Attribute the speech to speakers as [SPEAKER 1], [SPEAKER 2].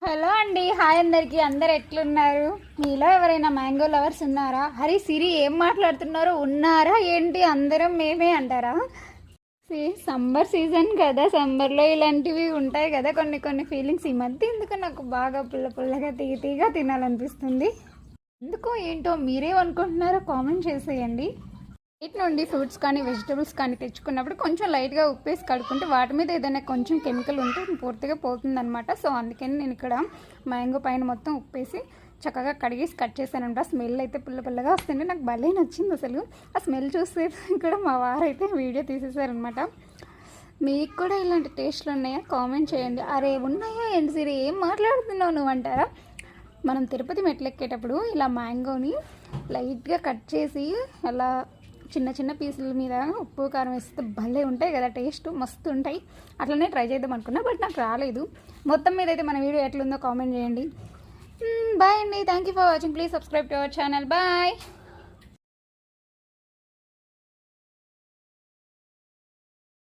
[SPEAKER 1] Hello అండి, hi అందరికి. అందరు ఎట్లున్నారు? మీలో ఎవరైనా మ్యాంగో లవర్స్ ఉన్నారా? హరి సిరి ఏం మాట్లాడుతున్నారో ఉన్నారా ఏంటి? అందరం మేమే అంటారా? సమ్మర్ సీజన్ కదా, సమ్మర్లో ఇలాంటివి ఉంటాయి కదా కొన్ని కొన్ని ఫీలింగ్స్. ఈ మధ్య ఎందుకు నాకు బాగా పుల్లగా తీగా తినాలనిపిస్తుంది. ఎందుకో ఏంటో మీరేమనుకుంటున్నారో కామెంట్ చేసేయండి. బయట నుండి ఫ్రూట్స్ కానీ వెజిటబుల్స్ కానీ తెచ్చుకున్నప్పుడు కొంచెం లైట్గా ఉప్పేసి కడుక్కుంటే వాటి మీద ఏదైనా కొంచెం కెమికల్ ఉంటే పూర్తిగా పోతుందన్నమాట. సో అందుకని నేను ఇక్కడ మ్యాంగో పైన మొత్తం ఉప్పేసి చక్కగా కడిగేసి కట్ చేశానంట. స్మెల్ అయితే పుల్లగా వస్తుంది. నాకు భలే నచ్చింది అసలు. ఆ స్మెల్ చూస్తే కూడా మా వారైతే వీడియో తీసేసారనమాట. మీకు కూడా ఇలాంటి టేస్ట్లు ఉన్నాయా? కామెంట్ చేయండి. అరే ఉన్నాయా ఏంటి సిరి, ఏం మాట్లాడుతున్నావు నువ్వు అంటారా? మనం తిరుపతి మెట్లు ఎక్కేటప్పుడు ఇలా మ్యాంగోని లైట్గా కట్ చేసి అలా చిన్న పీసుల మీద ఉప్పు కారం వేస్తే భలే ఉంటాయి కదా, టేస్ట్ మస్తు ఉంటాయి. అట్లనే ట్రై చేద్దాం అనుకున్నా, బట్ నాకు రాలేదు. మొత్తం మీద అయితే మన వీడియో ఎట్లుందో కామెంట్ చేయండి. బాయ్ అండి, thank you for watching. Please subscribe to our channel. Bye.